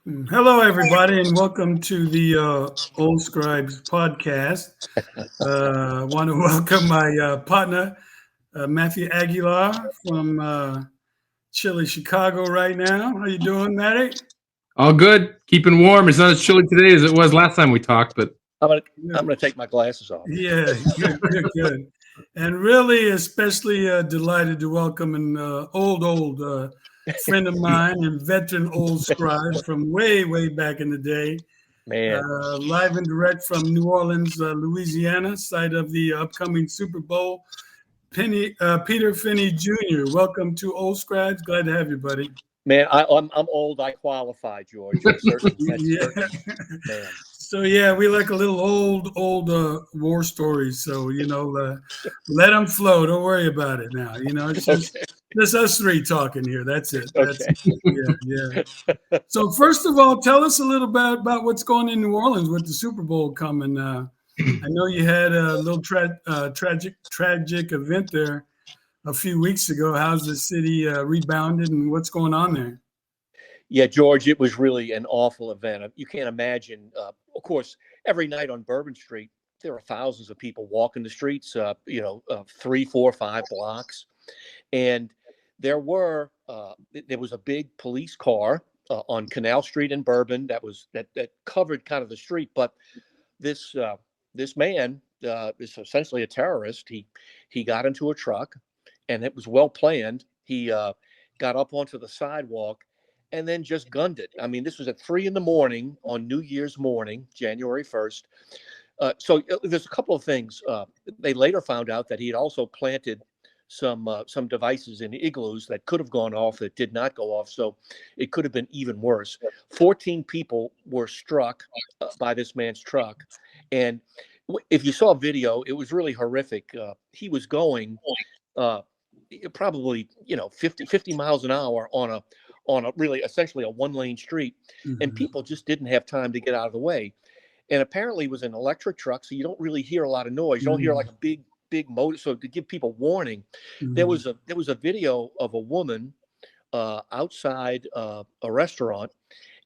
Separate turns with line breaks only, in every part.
Hello, everybody, and welcome to the Old Scribes podcast. I want to welcome my partner, Matthew Aguilar from chilly Chicago right now. How you doing, Matty?
All good. Keeping warm. It's not as chilly today as it was last time we talked, but
I'm gonna I'm
Good.
gonna take my glasses off.
Yeah, good. And really, especially delighted to welcome an old friend of mine and veteran old scribe from way back in the day.
Man,
Live and direct from New Orleans, Louisiana, site of the upcoming Super Bowl. Peter Finney Jr., welcome to Old Scribes. Glad to have you, buddy.
I'm old. I qualify, George. That's certain. That's
Yeah.
certain. Man,
So yeah, we like a little old war stories. So let them flow. Don't worry about it now. It's
okay,
just us three talking here. That's it. That's
okay.
yeah. So first of all, tell us a little bit about what's going on in New Orleans with the Super Bowl coming. I know you had a little tragic event there a few weeks ago. How's the city rebounded and what's going on there?
Yeah, George, it was really an awful event. You can't imagine. Of course, every night on Bourbon Street, there are thousands of people walking the streets. 3, 4, 5 blocks, and there was a big police car on Canal Street in Bourbon that covered kind of the street. But this man is essentially a terrorist. He got into a truck, and it was well planned. He got up onto the sidewalk and then just gunned it. I mean, this was at 3 in the morning on New Year's morning, January 1st. There's a couple of things. They later found out that he had also planted some devices in igloos that could have gone off that did not go off. So it could have been even worse. 14 people were struck by this man's truck. And if you saw a video, it was really horrific. He was going uh, probably 50 miles an hour on a really essentially a one-lane street, and
Mhm.
people just didn't have time to get out of the way. And apparently it was an electric truck, so you don't really hear a lot of noise. You don't hear like a big motor. So to give people warning,
Mhm.
there was a video of a woman outside a restaurant,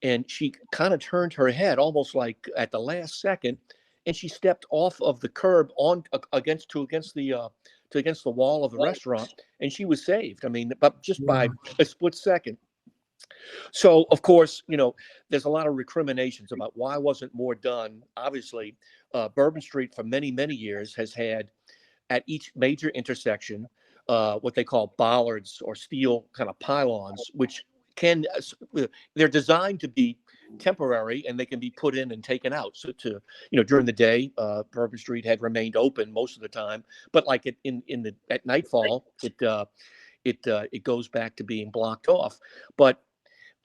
and she kind of turned her head almost like at the last second, and she stepped off of the curb on against the wall of the restaurant, and she was saved. I mean, but just by
Wow.
a split second. So, of course, there's a lot of recriminations about why wasn't more done. Obviously, Bourbon Street for many years has had at each major intersection what they call bollards or steel kind of pylons, which can they're designed to be temporary and they can be put in and taken out. So during the day, Bourbon Street had remained open most of the time, but like at nightfall, it goes back to being blocked off. But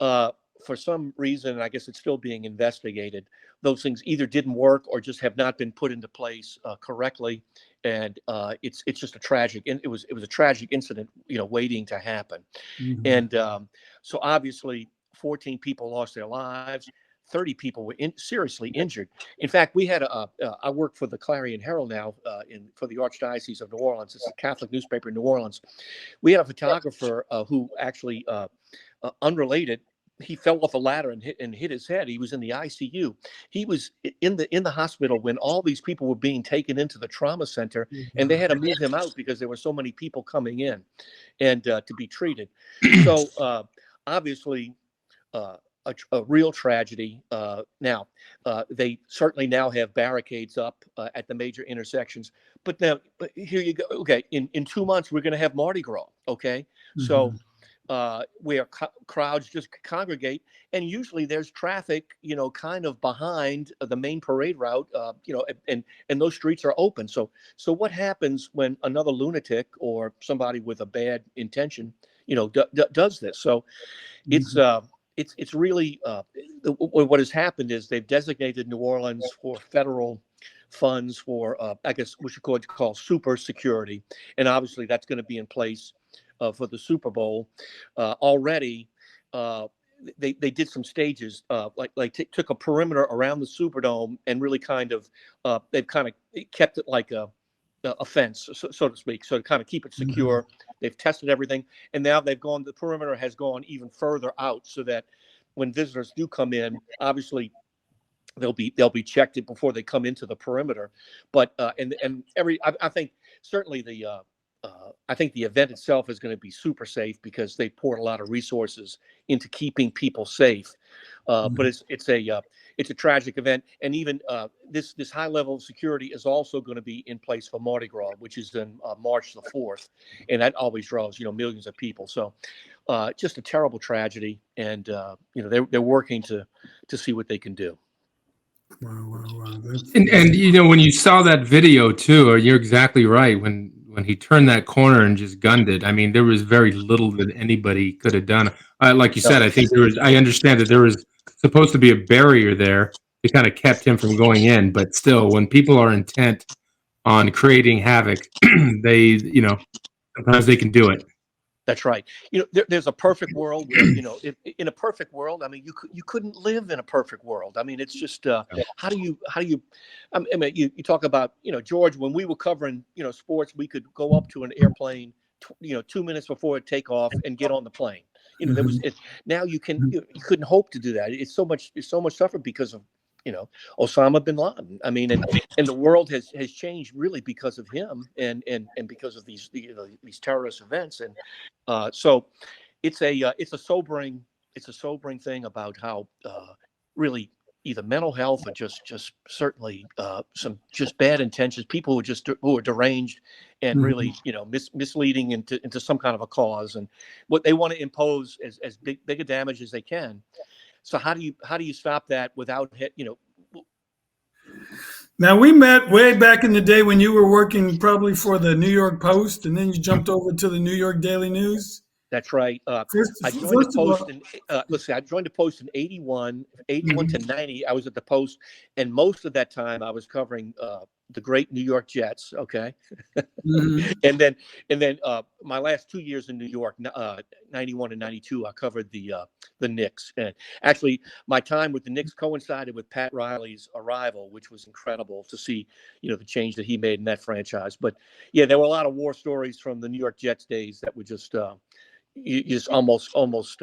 uh, for some reason, I guess it's still being investigated. Those things either didn't work or just have not been put into place correctly, and it's just a tragic. It was a tragic incident, waiting to happen.
Mhm.
And so obviously, 14 people lost their lives. 30 people were seriously injured. In fact, we had I work for the Clarion Herald now for the Archdiocese of New Orleans. It's a Catholic newspaper in New Orleans. We had a photographer who actually unrelated. He fell off a ladder and hit his head. He was in the ICU. He was in the hospital when all these people were being taken into the trauma center, and they
Wow.
had to move him out because there were so many people coming in and to be treated. So obviously, uh, a real tragedy. Now, they certainly now have barricades up at the major intersections. But here you go. Okay, in 2 months we're going to have Mardi Gras. Okay, so
Mhm.
where crowds just congregate, and usually there's traffic, kind of behind the main parade route, and those streets are open. So what happens when another lunatic or somebody with a bad intention, does this? So it's
Mhm.
uh, it's really what has happened is they've designated New Orleans for federal funds for I guess we should call super security, and obviously that's going to be in place for the Super Bowl. Already, uh, they did some stages, took a perimeter around the Superdome and really kind of they've kind of kept it like a fence, so to speak, so to kind of keep it
Mhm.
secure. They've tested everything, and now they've gone. The perimeter has gone even further out, so that when visitors do come in, obviously they'll be checked before they come into the perimeter. But I think certainly I think the event itself is going to be super safe because they poured a lot of resources into keeping people safe. But it's a tragic event, and even this high level of security is also going to be in place for Mardi Gras, which is in March the 4th, and that always draws millions of people. So just a terrible tragedy, and they're working to see what they can do.
Wow.
And when you saw that video too, you're exactly right. When he turned that corner and just gunned it, I mean, there was very little that anybody could have done. Like you said, I think I understand that there was supposed to be a barrier there that kind of kept him from going in, but still, when people are intent on creating havoc, they, sometimes they can do it.
That's right. There's a perfect world where, in a perfect world, I mean, you couldn't live in a perfect world. I mean, it's just, how do you, I mean, you talk about, George, when we were covering, sports, we could go up to an airplane, 2 minutes before it take off and get on the plane. There was, now you couldn't hope to do that. It's so much tougher because of, Osama bin Laden. I mean, and the world has changed really because of him and because of these terrorist events. And so it's a sobering thing about how really either mental health or just certainly some just bad intentions, people who are deranged and really misleading into some kind of a cause, and what they want to impose as big a damage as they can. So how do you stop that without
Now, we met way back in the day when you were working probably for the New York Post, and then you jumped over to the New York Daily News.
That's right. I joined the Post in 81 to 90. I was at the Post, and most of that time I was covering the great New York Jets. Okay. And then my last 2 years in New York, 91 and 92, I covered the Knicks. And actually, my time with the Knicks coincided with Pat Riley's arrival, which was incredible to see, the change that he made in that franchise. But yeah, there were a lot of war stories from the New York Jets days that were just almost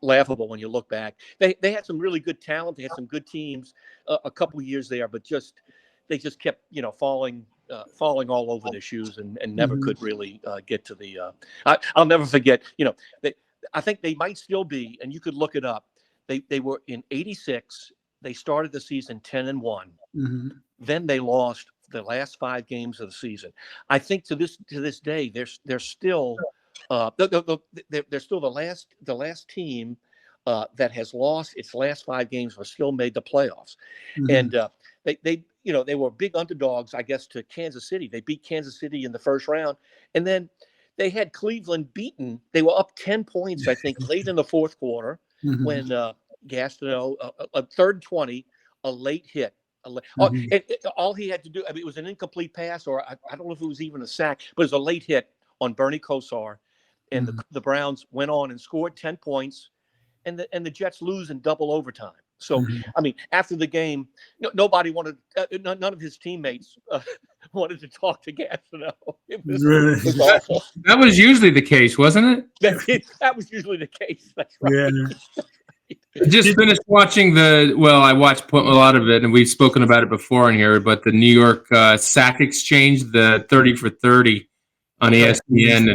laughable when you look back. They had some really good talent. They had some good teams a couple of years there, but they just kept falling all over their shoes and never could really get to the. I'll never forget. I think they might still be, and you could look it up. They were in '86. They started the season 10-1. Then they lost the last 5 games of the season. I think to this day they're still. They're still the last team that has lost its last 5 games but still made the playoffs. And they were big underdogs, I guess, to Kansas City. They beat Kansas City in the first round, and then they had Cleveland beaten. They were up 10 points, I think, late in the fourth quarter when Gastineau, a 3rd and 20, a late hit. All he had to do, I mean, it was an incomplete pass, or I don't know if it was even a sack, but it was a late hit on Bernie Kosar. And the Browns went on and scored 10 points, and the Jets lose in double overtime. So, I mean, after the game, nobody wanted, none of his teammates wanted to talk to Gastineau. It was awful.
That was usually the case, wasn't it?
That was usually the case. That's right.
Yeah.
Just finished watching I watched a lot of it, and we've spoken about it before in here, but the New York sack exchange, the 30 for 30 on ESPN,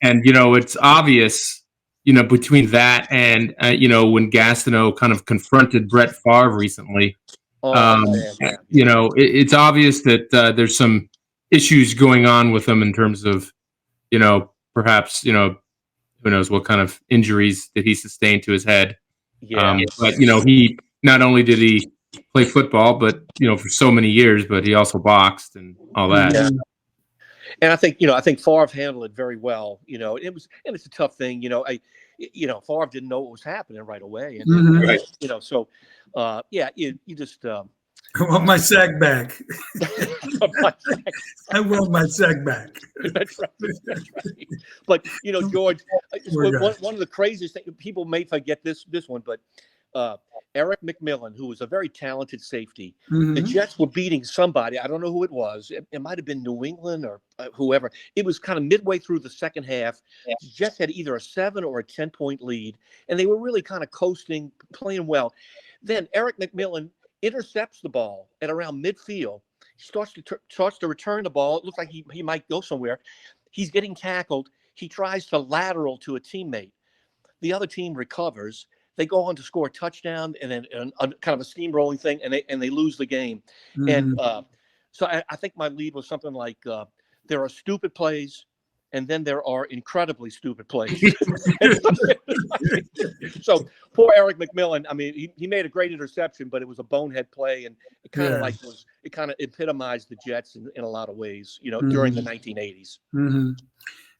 and it's obvious, between that and when Gastineau kind of confronted Brett Favre recently, it's obvious that there's some issues going on with him in terms of, perhaps, who knows what kind of injuries that he sustained to his head. But he not only did he play football, but for so many years, but he also boxed and all that.
Yeah. And I think Favre handled it very well. It's a tough thing. Favre didn't know what was happening right away, and so you just.
I want my sack back. I want my sack back.
That's right. But George, one of the craziest things, people may forget this one, but Eric McMillan, who was a very talented safety. The
Mhm.
Jets were beating somebody. I don't know who it was. It might have been New England or whoever. It was kind of midway through the second half. The Jets had either a 7 or a 10-point lead, and they were really kind of coasting, playing well. Then Eric McMillan intercepts the ball at around midfield. He starts to return the ball. It looks like he might go somewhere. He's getting tackled. He tries to lateral to a teammate. The other team recovers. They go on to score a touchdown and then kind of a steamrolling thing, and they lose the game. And
Mhm.
so I think my lead was something like there are stupid plays, and then there are incredibly stupid plays. So poor Eric McMillan. I mean, he made a great interception, but it was a bonehead play, and it kind of it kind of epitomized the Jets in a lot of ways, during the 1980s.
Mhm.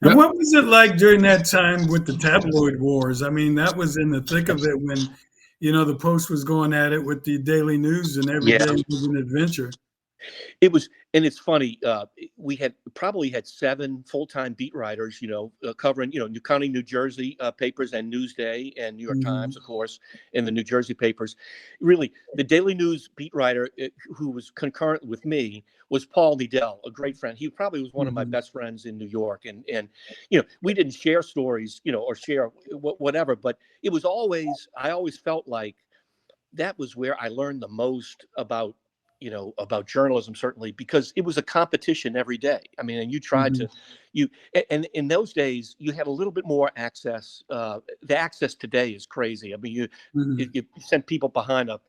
And what was it like during that time with the tabloid wars? I mean, that was in the thick of it when, the Post was going at it with the Daily News, and every
Yeah.
day was an adventure.
It was, and it's funny. We probably had 7 full-time beat writers, covering, counting New Jersey papers and Newsday and New York Times, of course, and the New Jersey papers. Really, the Daily News beat writer who was concurrent with me was Paul Needell, a great friend. He probably was one of my best friends in New York, and we didn't share stories, or share whatever, but it was always, I always felt like that was where I learned the most about journalism, certainly, because it was a competition every day. I mean, and you tried to, and in those days you had a little bit more access. The access today is crazy. I mean, you send people behind a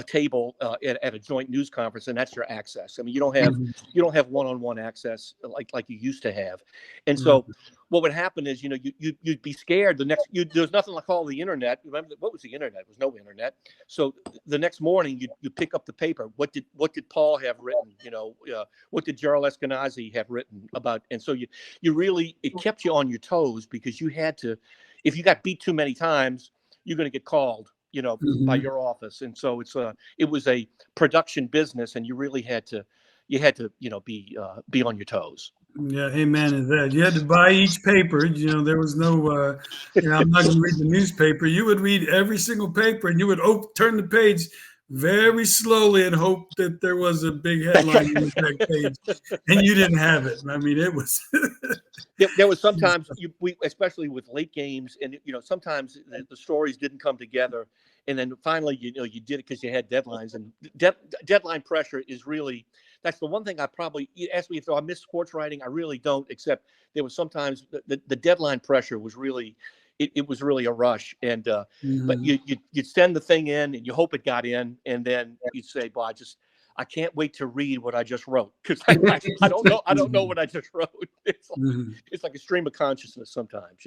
table at a joint news conference, and that's your access. I mean, you don't have one-on-one access like you used to have. And so what would happen is, you'd be scared there's nothing like all the internet. Remember, what was the internet? There was no internet. So the next morning you pick up the paper. What did Paul have written? What did Gerald Eskenazi have written about? And so it kept you on your toes, because you had to, if you got beat too many times, you're going to get called, by your office. And so it was a production business, and you really had to be on your toes.
Yeah, amen to that. You had to buy each paper. There was no, I'm not going to read the newspaper. You would read every single paper, and you would turn the page very slowly and hope that there was a big headline on the back page, and you didn't have it. I mean, it was.
There was sometimes especially with late games, and sometimes the stories didn't come together, and then finally you did it because you had deadlines, and deadline pressure is really. That's the one thing you asked me if I miss sports writing. I really don't, except there was sometimes the deadline pressure was really, it was really a rush. And, but you'd send the thing in and you hope it got in, and then you'd say, well, I can't wait to read what I just wrote, because I don't know what I just wrote. It's like a stream of consciousness sometimes,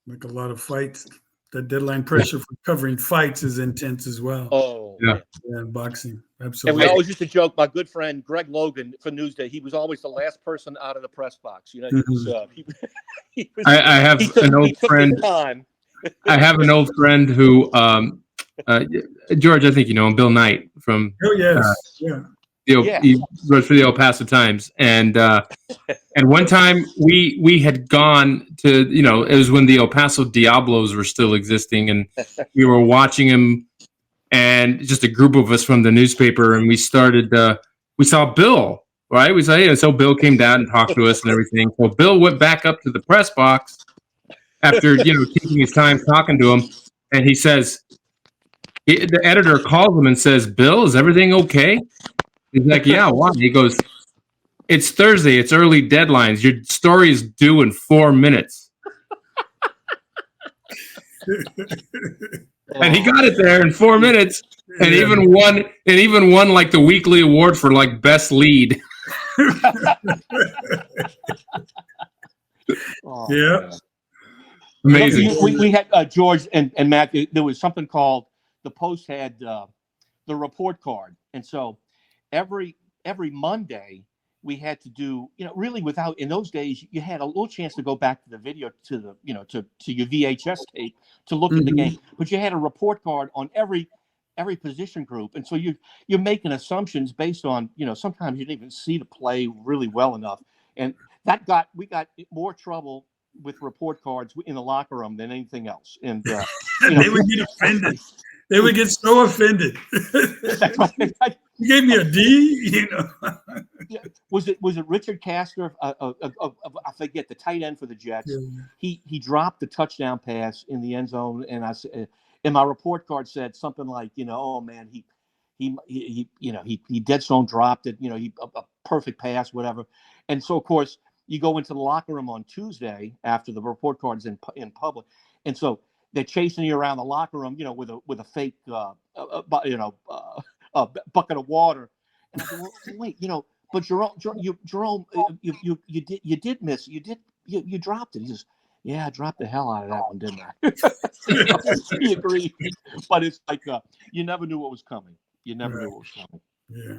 Like a lot of fights. The deadline pressure for covering fights is intense as well.
Oh,
yeah,
boxing, absolutely.
And we always used to joke. My good friend Greg Logan for Newsday, he was always the last person out of the press box. He was,
I have an old friend. I have an old friend who, George, I think you know him, Bill Knight from.
Oh yes,
He wrote for the El Paso Times, and one time we had gone to, it was when the El Paso Diablos were still existing, and we were watching him, and just a group of us from the newspaper, and we saw Bill, right? We saw, hey, so Bill came down and talked to us and everything. So Bill went back up to the press box after, taking his time talking to him, and he says, the editor calls him and says, "Bill, is everything okay?" He's like, "Yeah, why?" He goes, "It's Thursday. It's early deadlines. Your story is due in 4 minutes." And he got it there in 4 minutes, and even won like the weekly award for like best lead.
Yeah,
amazing.
We had George and Matt. There was something called, the Post had the report card, and so every Monday we had to do, really, without, in those days you had a little chance to go back to the video, to the to your VHS tape to look at the game, but you had a report card on every position group, and so you're making assumptions based on, sometimes you didn't even see the play really well enough, and we got more trouble with report cards in the locker room than anything else. And
they would get offended. They would get so offended.
That's right.
You gave me a D,
Yeah. Was it Richard Kastner? I forget, the tight end for the Jets. Yeah. He dropped the touchdown pass in the end zone, and and my report card said something like, oh man, he dead zone dropped it. A perfect pass, whatever. And so of course you go into the locker room on Tuesday after the report card is in public, and so they're chasing you around the locker room, with a fake bucket of water. And I said, well, wait, but Jerome, you did miss. You dropped it. He says, yeah, I dropped the hell out of that one, didn't I? He agreed. But it's like you never knew what was coming. You never knew what was coming.
Yeah.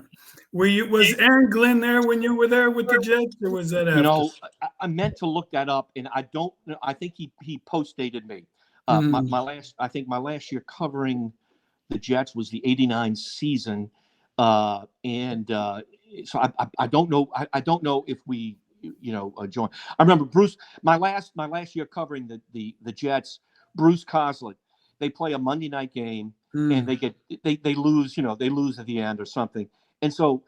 Was Aaron Glenn there when you were there with the Jets, or was that after?
I meant to look that up, and I don't know. I think he post-dated me. My last year covering the Jets was the '89 season, and so I don't know. I don't know if we joined. I remember Bruce. My last year covering the Jets. Bruce Coslett. They play a Monday night game, and they lose. They lose at the end or something. And so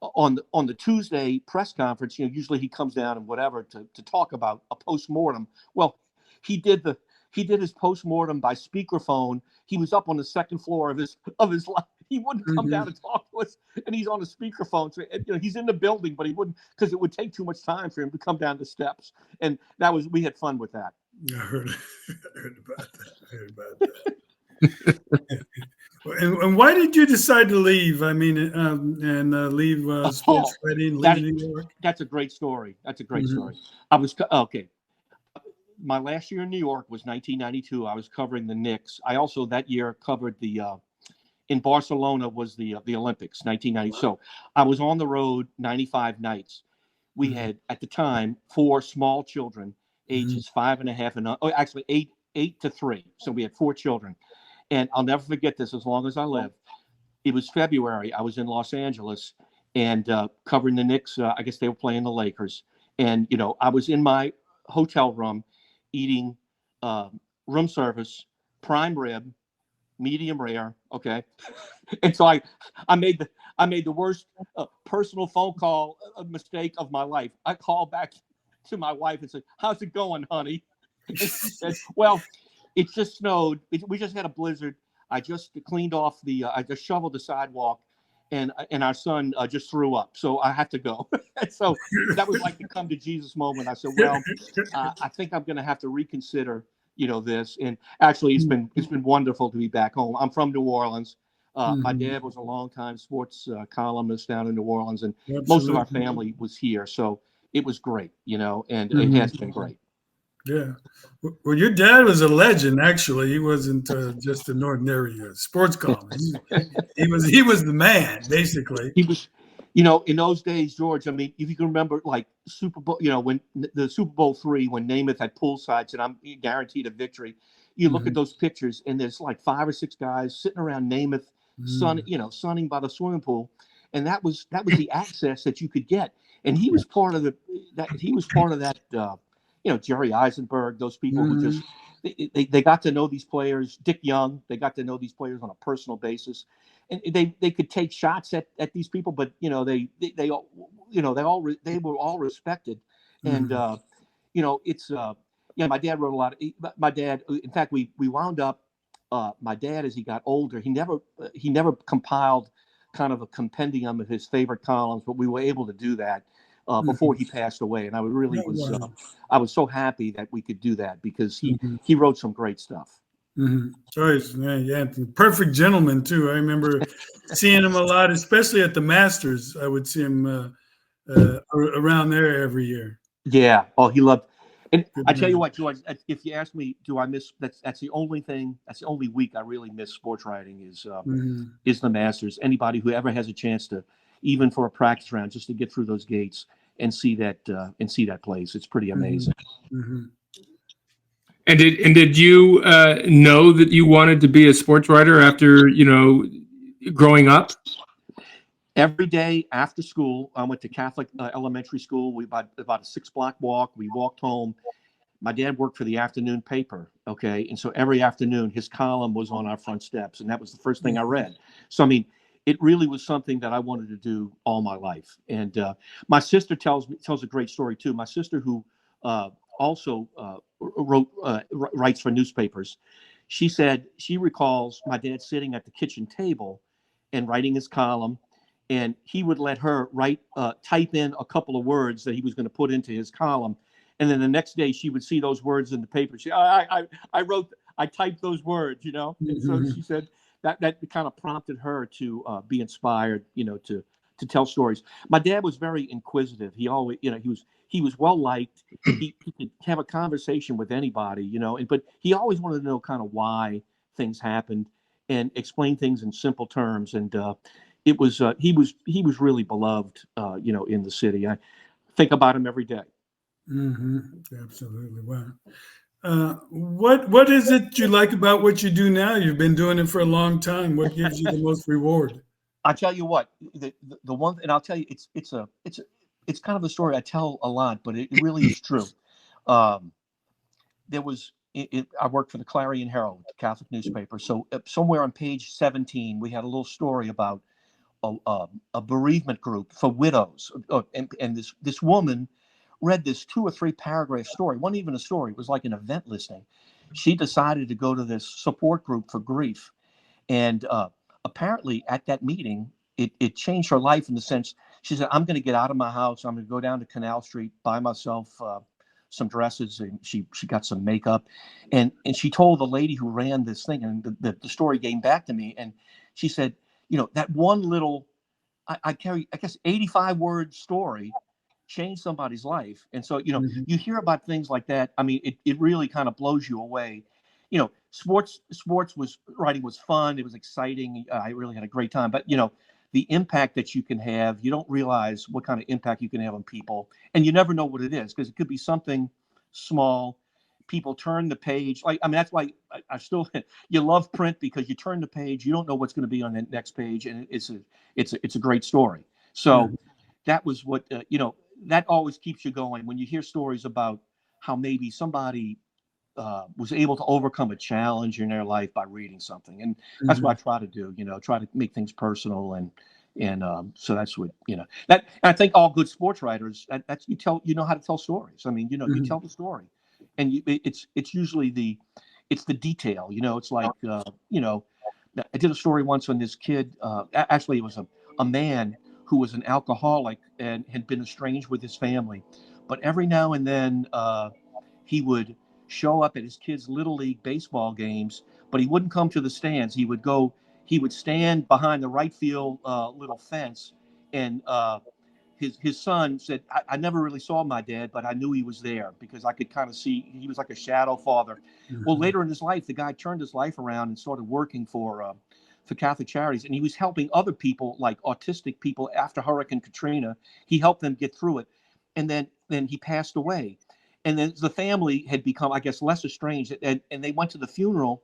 on the Tuesday press conference, usually he comes down and whatever to talk about a postmortem. Well, he did his postmortem by speakerphone. He was up on the second floor of his life. He wouldn't come down and talk to us, and he's on a speakerphone. So he's in the building, but he wouldn't, because it would take too much time for him to come down the steps. And we had fun with that.
I heard about that. And why did you decide to leave? I mean, and leave sports writing, leave New York?
That's a great story. Story. I was okay. My last year in New York was 1992. I was covering the Knicks. I also that year covered in Barcelona was the Olympics, 1990. So I was on the road 95 nights. We had at the time 4 small children, ages 5.5 and actually 8 to 3. So we had 4 children, and I'll never forget this as long as I live. It was February. I was in Los Angeles and covering the Knicks. I guess they were playing the Lakers, and I was in my hotel room eating room service, prime rib, medium rare. Okay. And so I made the worst personal phone call mistake of my life. I called back to my wife and said, "How's it going, honey?" And she said, "Well, it just snowed. We just had a blizzard. I just cleaned off I just shoveled the sidewalk, and our son just threw up. So I have to go." And so that was like the come to Jesus moment. I said, "Well, I think I'm going to have to reconsider, this." And actually, it's been wonderful to be back home. I'm from New Orleans. My dad was a longtime sports columnist down in New Orleans, and most of our family was here. So it was great, and it has been great.
Yeah. Well, your dad was a legend, actually. He wasn't just an ordinary sports columnist. He was the man, basically.
He was, in those days, George, I mean, if you can remember, like Super Bowl, when the Super Bowl III, when Namath had poolsides and I'm guaranteed a victory, you look at those pictures and there's like 5 or 6 guys sitting around Namath, sunning by the swimming pool. And that was the access that you could get. And he was part of that, Jerry Eisenberg, those people who just, they got to know these players. Dick Young, they got to know these players on a personal basis. And they could take shots at these people, but they were all respected. And it's my dad wrote a lot. My dad, in fact, we wound up. My dad, as he got older, he never compiled kind of a compendium of his favorite columns, but we were able to do that before he passed away. And I I was so happy that we could do that because he wrote some great stuff.
Choice, man. Yeah, perfect gentleman too. I remember seeing him a lot, especially at the Masters. I would see him around there every year.
Yeah. Oh, he loved. And I tell you what, George, if you ask me, do I miss? That's the only thing. That's the only week I really miss sports writing is the Masters. Anybody who ever has a chance to, even for a practice round, just to get through those gates and see that place, it's pretty amazing.
And did you know that you wanted to be a sports writer after growing up?
Every day after school, I went to Catholic elementary school. We about a 6-block walk. We walked home. my dad worked for the afternoon paper. Okay. And so every afternoon his column was on our front steps. And that was the first thing I read. So, I mean, it really was something that I wanted to do all my life. And my sister tells a great story too. My sister, who also writes for newspapers, she said she recalls my dad sitting at the kitchen table and writing his column, and he would let her type in a couple of words that he was going to put into his column, and then the next day she would see those words in the paper. I typed those words, And so she said that kind of prompted her to be inspired, to tell stories. My dad was very inquisitive. He always, he was well liked. He could have a conversation with anybody, but he always wanted to know kind of why things happened and explain things in simple terms. And he was really beloved, in the city. I think about him every day.
Absolutely. Wow. What is it you like about what you do now? You've been doing it for a long time. What gives you the most reward?
I tell you what, the one, and I'll tell you, it's kind of a story I tell a lot, but it really is true. There was, I worked for the Clarion Herald, the Catholic newspaper. So somewhere on page 17, we had a little story about a bereavement group for widows, and this woman read this 2 or 3 paragraph story. It wasn't even a story; it was like an event listing. She decided to go to this support group for grief, and apparently at that meeting, it changed her life in the sense she said, "I'm going to get out of my house. I'm going to go down to Canal Street, buy myself some dresses," and she got some makeup, and she told the lady who ran this thing, and the story came back to me, and she said, that one little, I guess 85-word story changed somebody's life. And so, you hear about things like that. I mean, it really kind of blows you away. Sports writing was fun. It was exciting. I really had a great time. But, the impact that you can have, you don't realize what kind of impact you can have on people. And you never know what it is, because it could be something small. People turn the page. That's why I still, you love print, because you turn the page, you don't know what's going to be on the next page. And it's a great story. So that was what, that always keeps you going when you hear stories about how maybe somebody was able to overcome a challenge in their life by reading something. And that's what I try to do, try to make things personal. And so that's what, that, and I think all good sports writers, that's, you know how to tell stories. I mean, you tell the story, and it's usually the detail, it's like, I did a story once on this kid. Actually, it was a man who was an alcoholic and had been estranged with his family. But every now and then he would show up at his kids' little league baseball games, but he wouldn't come to the stands. He would stand behind the right field little fence, and his son said, I never really saw my dad, but I knew he was there because I could kind of see he was like a shadow father. Well, later in his life, the guy turned his life around and started working for Catholic Charities, and he was helping other people, like autistic people, after Hurricane Katrina. He helped them get through it, and then he passed away. And then the family had become, I guess, less estranged, and they went to the funeral,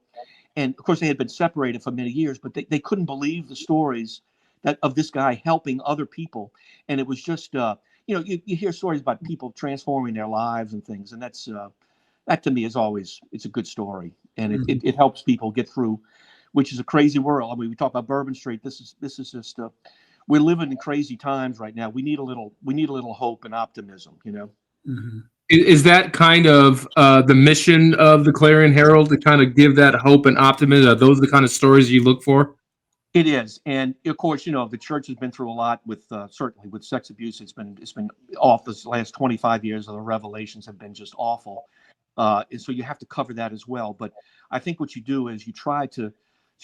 and of course they had been separated for many years, but they couldn't believe the stories of this guy helping other people. And it was just, you hear stories about people transforming their lives and things, and that to me is always, it's a good story, and it helps people get through, which is a crazy world. I mean, we talk about Bourbon Street. This is just we're living in crazy times right now. We need a little hope and optimism,
Is that kind of the mission of the Clarion Herald, to kind of give that hope and optimism? Are those the kind of stories you look for?
It is, and of course, the church has been through a lot with certainly with sex abuse. It's been off this last 25 years. Of the revelations have been just awful, and so you have to cover that as well. But I think what you do is you try to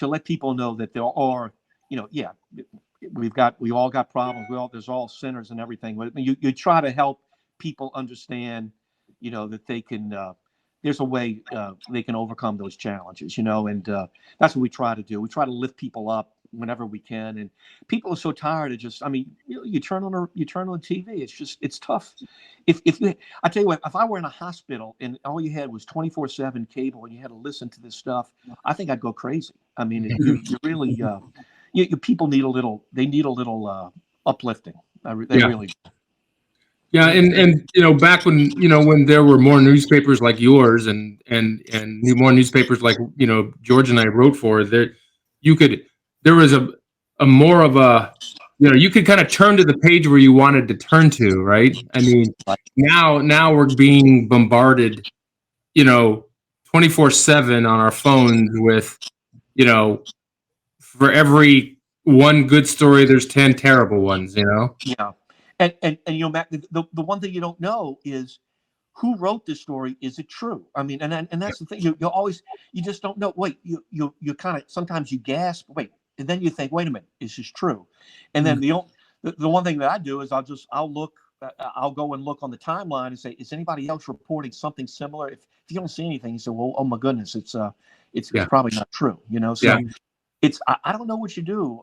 let people know that there are, we all got problems. There's all sinners and everything. But you try to help people understand, that they can. There's a way they can overcome those challenges, and that's what we try to do. We try to lift people up whenever we can, and people are so tired of just. I mean, you turn on TV. It's tough. I tell you what, if I were in a hospital and all you had was 24/7 cable and you had to listen to this stuff, I think I'd go crazy. I mean, you really, people need a little. They need a little uplifting. They really.
Yeah, and back when when there were more newspapers like yours and more newspapers like George and I wrote for, there was a more of a you could kind of turn to the page where you wanted to turn to, right? I mean, now we're being bombarded 24/7 on our phones with for every one good story there's 10 terrible ones.
Yeah. And Matt, the one thing you don't know is who wrote this story. Is it true? I mean, and that's the thing. You just don't know. Wait, you kind of sometimes you gasp. Wait, and then you think, wait a minute, is this true? And then the one thing that I do is I'll go and look on the timeline and say, is anybody else reporting something similar? If you don't see anything, you say, well, oh my goodness, it's probably not true. So I don't know what you do.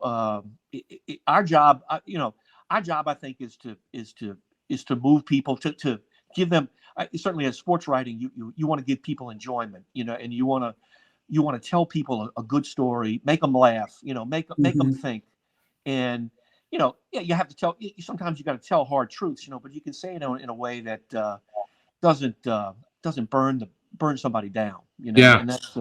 Our job, I think is to move people to give them. Certainly, as sports writing, you want to give people enjoyment, and you want to tell people a good story, make them laugh, make them think, and you have to tell. Sometimes you got to tell hard truths, but you can say it in a way that doesn't burn somebody down, and that's.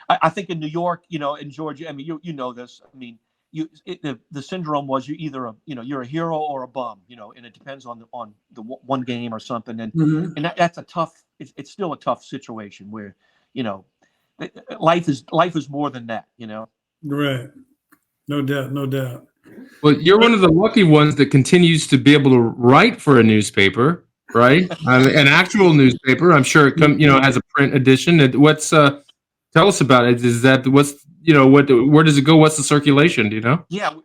I think in New York, in Georgia, I mean, you know this. I mean, the syndrome was you're a hero or a bum, and it depends on the one game or something, and that's a tough. It's still a tough situation where, life is more than that,
Right. No doubt. No doubt.
Well, you're one of the lucky ones that continues to be able to write for a newspaper, right? An actual newspaper. I'm sure it has a print edition. Tell us about it. Is that where does it go? What's the circulation? Do you know?
Yeah,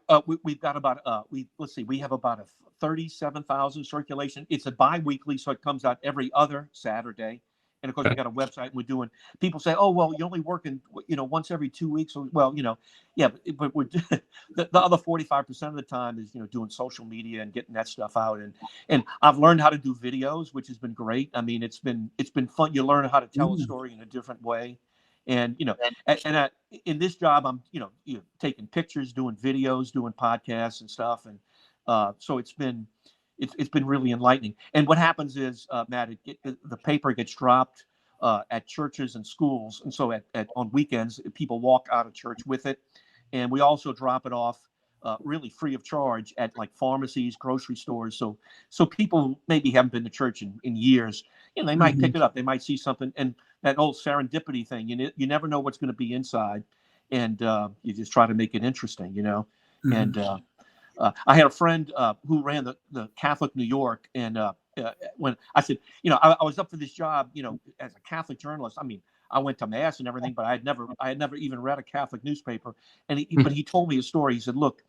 we've got about let's see, we have about a 37,000 circulation. It's a bi-weekly, so it comes out every other Saturday. And of course, we got a website. We're doing. People say, "Oh, well, you're only working, once every 2 weeks." Well, yeah, but we're the other 45% of the time is doing social media and getting that stuff out. And I've learned how to do videos, which has been great. I mean, it's been fun. You learn how to tell a story in a different way. And in this job, I'm taking pictures, doing videos, doing podcasts and stuff, and so it's been really enlightening. And what happens is, Matt, the paper gets dropped at churches and schools, and so on weekends, people walk out of church with it, and we also drop it off really free of charge at like pharmacies, grocery stores. So people maybe haven't been to church in years, they might pick it up. They might see something, and that old serendipity thing. You never know what's going to be inside, and you just try to make it interesting, And I had a friend who ran the Catholic New York, and when I said, I was up for this job, as a Catholic journalist. I mean, I went to mass and everything, but I had never even read a Catholic newspaper. And but he told me a story. He said, "Look,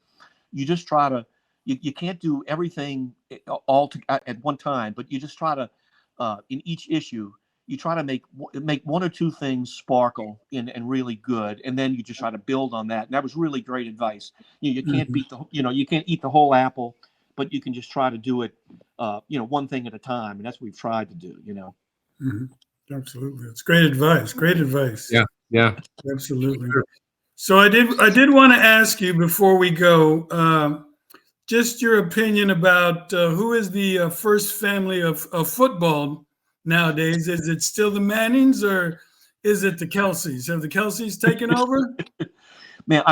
you just try to, you can't do everything all at one time, but you just try to, in each issue, you try to make one or two things sparkle and really good, and then you just try to build on that." And that was really great advice. You can't beat you can't eat the whole apple, but you can just try to do it, one thing at a time, and that's what we've tried to do.
Absolutely, it's great advice. Great advice.
Yeah,
absolutely. So I did want to ask you before we go, just your opinion about who is the first family of football nowadays. Is it still the Mannings, or is it the Kelseys? Have the Kelseys taken over?
Man,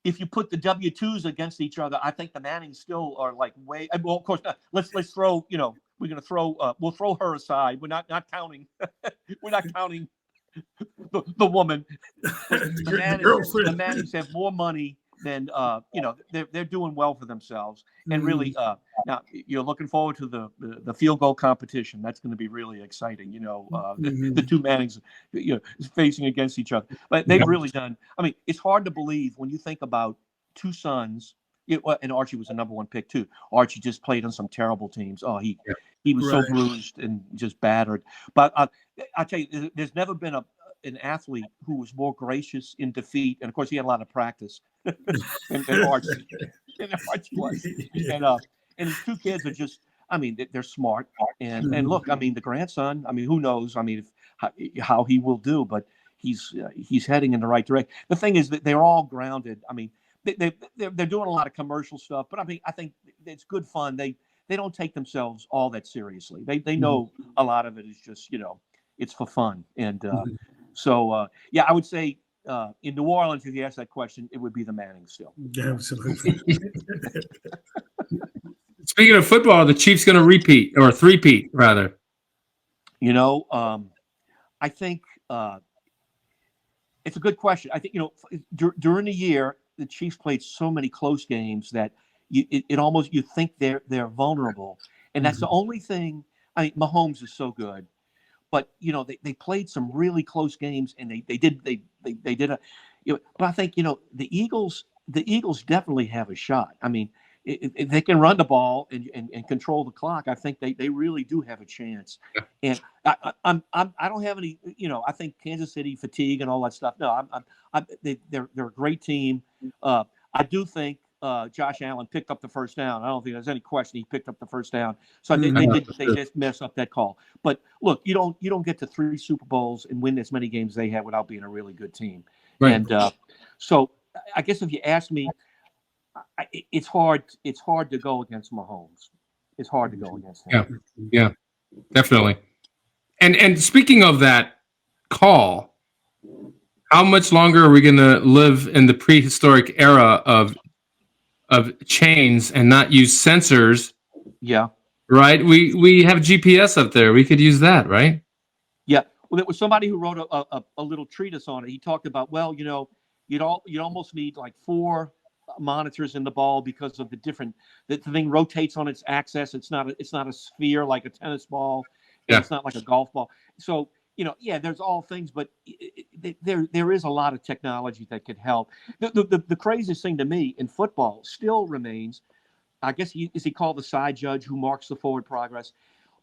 if you put the W-2s against each other, I think the Mannings still are like way. Well, of course, let's throw. We're going to throw. We'll throw her aside. We're not counting. We're not counting the woman. The Mannings have more money than they're doing well for themselves, and really now you're looking forward to the field goal competition. That's going to be really exciting. The two Mannings facing against each other, but they've really done. I mean, it's hard to believe when you think about two sons. And Archie was a number one pick too. Archie just played on some terrible teams. Oh, he was so bruised and just battered. But I tell you, there's never been an athlete who was more gracious in defeat, and of course he had a lot of practice than Archie. And Archie was, and his two kids are just, I mean, they're smart, and look, I mean, the grandson, I mean, who knows? I mean, how he will do, but he's heading in the right direction. The thing is that they're all grounded. I mean, they're doing a lot of commercial stuff, but I mean, I think it's good fun. they don't take themselves all that seriously. They know a lot of it is just, it's for fun. And yeah, I would say in New Orleans, if you ask that question, it would be the Mannings still.
Absolutely.
Speaking of football, the Chiefs going to repeat or three-peat rather.
I think it's a good question. I think, during the year, the Chiefs played so many close games that it almost, you think they're vulnerable. And that's the only thing. I mean, Mahomes is so good, but they played some really close games, and they did a, but I think, the Eagles definitely have a shot. I mean, if they can run the ball and control the clock, I think they really do have a chance. And I don't have any, I think Kansas City fatigue and all that stuff. No, they're a great team. I do think Josh Allen picked up the first down. I don't think there's any question he picked up the first down. So they just messed up that call. But look, you don't get to 3 Super Bowls and win as many games they had without being a really good team. Right. And so I guess if you ask me, it's hard to go against Mahomes. It's hard to go against him.
Yeah, definitely. And speaking of that call, how much longer are we going to live in the prehistoric era of chains and not use sensors?
Yeah.
Right? We have GPS up there. We could use that, right?
Yeah. Well, there was somebody who wrote a little treatise on it. He talked about, you'd almost need like 4 monitors in the ball because of the thing rotates on its axis. It's not a sphere like a tennis ball. And it's not like a golf ball. So, there's all things, but there is a lot of technology that could help. The craziest thing to me in football still remains, I guess he called the side judge who marks the forward progress.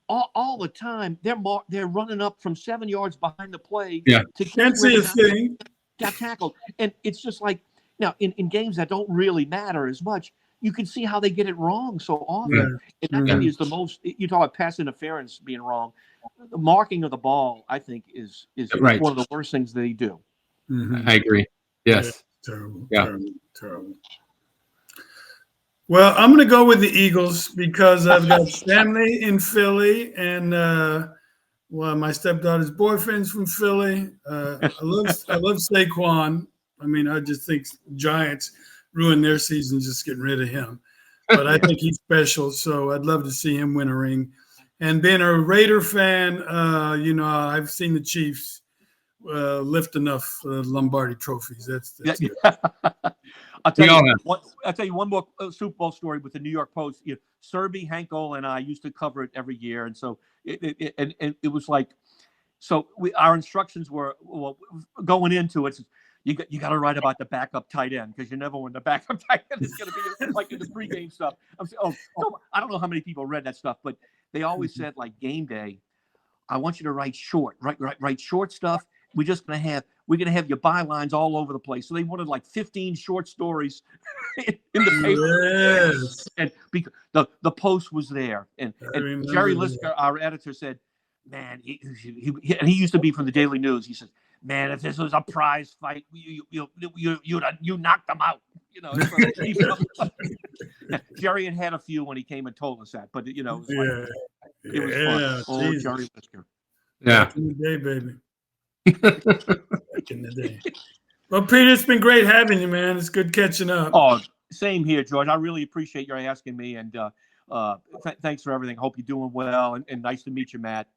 All the time they're running up from 7 yards behind the play to
can't see a thing.
Got tackled. And it's just like, now, in games that don't really matter as much, you can see how they get it wrong so often. And that to me is the most. You talk about pass interference being wrong. The marking of the ball, I think, is
right.
one of the worst things they do.
I agree. Yes.
Terrible.
Yeah.
Terrible. Well, I'm going to go with the Eagles because I've got family in Philly, and my stepdaughter's boyfriend's from Philly. I love Saquon. I mean, I just think Giants ruined their season just getting rid of him. But I think he's special, so I'd love to see him win a ring. And being a Raider fan, I've seen the Chiefs lift enough Lombardi trophies. That's
I'll tell you one more Super Bowl story with the New York Post. Serby, Hankel, and I used to cover it every year, and so it was like, our instructions were going into it. You got to write about the backup tight end because you never know when the backup tight end is going to be like in the pregame stuff. I'm saying, I don't know how many people read that stuff, but they always said like game day, I want you to write short, write short stuff. We're gonna have your bylines all over the place. So they wanted like 15 short stories in the paper.
Yes.
And because the Post was there, and Jerry Lisker, our editor, said, "Man, he used to be from the Daily News." He said, "Man, if this was a prize fight, you knocked them out." Jerry had a few when he came and told us that, but it was it was fun. Oh, Jerry Lisker.
Yeah.
Back in the day, baby. Back in the day. Well, Peter, it's been great having you, man. It's good catching up.
Oh, same here, George. I really appreciate your asking me, and thanks for everything. Hope you're doing well, and nice to meet you, Matt.